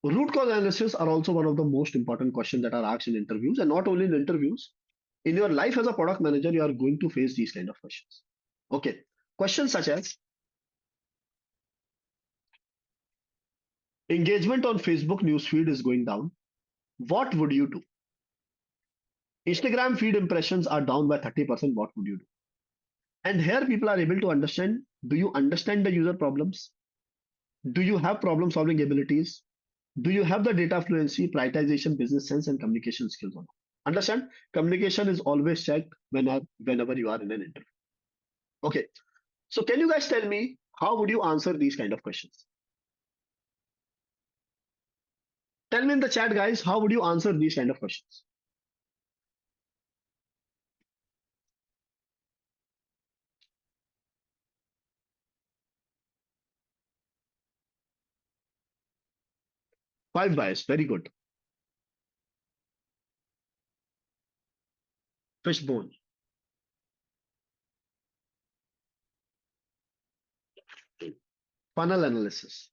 Root cause analysis are also one of the most important questions that are asked in interviews, and not only in interviews. In your life as a product manager, you are going to face these kind of questions. Okay, questions such as engagement on Facebook newsfeed is going down. What would you do? Instagram feed impressions are down by 30%. What would you do? And here people are able to understand, do you understand the user problems? Do you have problem solving abilities? Do you have the data fluency, prioritization, business sense, and communication skills or not? Understand? Communication is always checked whenever you are in an interview. Okay. So can you guys tell me how would you answer these kind of questions? Tell me in the chat, guys, how would you answer these kind of questions? Five guys, very good. Fishbone. Funnel analysis.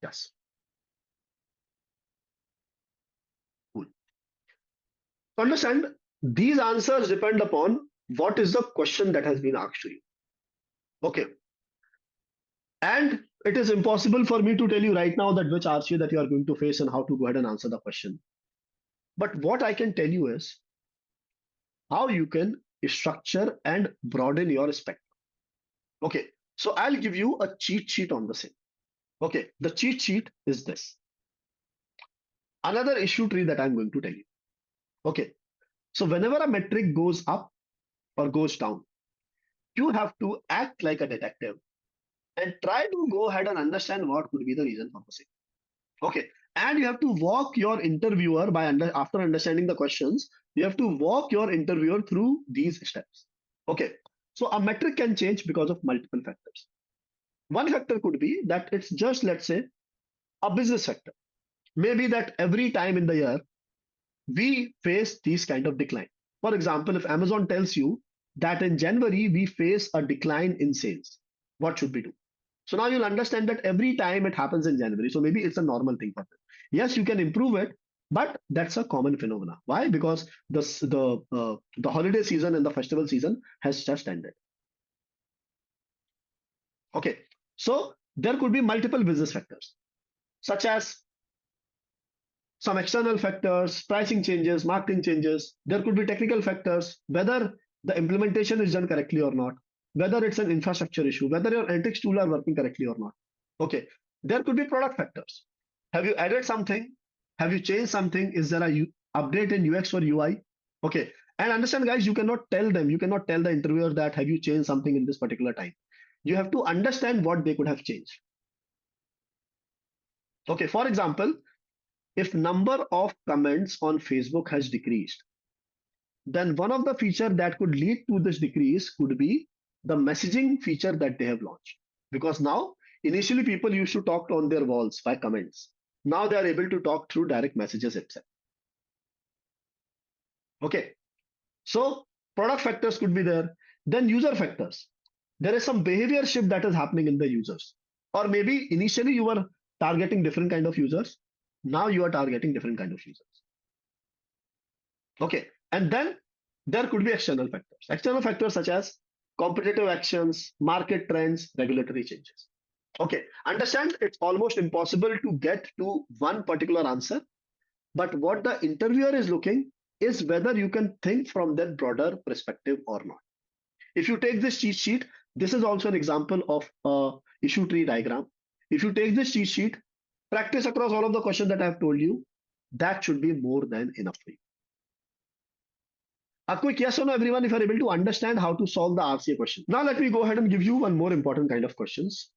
Yes. Cool. To understand, these answers depend upon what is the question that has been asked to you. Okay. And it is impossible for me to tell you right now that which RCA that you are going to face and how to go ahead and answer the question. But what I can tell you is how you can structure and broaden your spectrum. Okay. So I'll give you a cheat sheet on the same. Okay. The cheat sheet is this. Another issue tree that I'm going to tell you. Okay. So whenever a metric goes up or goes down, you have to act like a detective and try to go ahead and understand what could be the reason for the same. Okay. And you have to walk your interviewer after understanding the questions, you have to walk your interviewer through these steps. Okay. So a metric can change because of multiple factors. One factor could be that it's just, let's say, a business sector. Maybe that every time in the year, we face these kind of decline. For example, if Amazon tells you that in January we face a decline in sales, what should we do? So now you'll understand that every time it happens in January. So maybe it's a normal thing for them. Yes, you can improve it, but that's a common phenomena. Why? Because the holiday season and the festival season has just ended. Okay, so there could be multiple business factors, such as some external factors, pricing changes, marketing changes. There could be technical factors, whether the implementation is done correctly or not, whether it's an infrastructure issue, whether your analytics tool are working correctly or not. Okay. There could be product factors. Have you added something? Have you changed something? Is there a update in UX or UI? Okay. And understand, guys, you cannot tell them, you cannot tell the interviewer that have you changed something in this particular time. You have to understand what they could have changed. Okay. For example, if number of comments on Facebook has decreased, then one of the feature that could lead to this decrease could be the messaging feature that they have launched. Because now, initially people used to talk on their walls by comments. Now they are able to talk through direct messages itself. Okay. So product factors could be there. Then user factors. There is some behavior shift that is happening in the users. Or maybe initially you were targeting different kind of users. Now you are targeting different kind of users. Okay. And then there could be external factors. External factors such as competitive actions, market trends, regulatory changes. Okay. Understand it's almost impossible to get to one particular answer. But what the interviewer is looking is whether you can think from that broader perspective or not. If you take this cheat sheet, this is also an example of a issue tree diagram. If you take this cheat sheet, practice across all of the questions that I have told you, that should be more than enough for you. A quick yes or no, everyone, if you're able to understand how to solve the RCA question. Now let me go ahead and give you one more important kind of questions.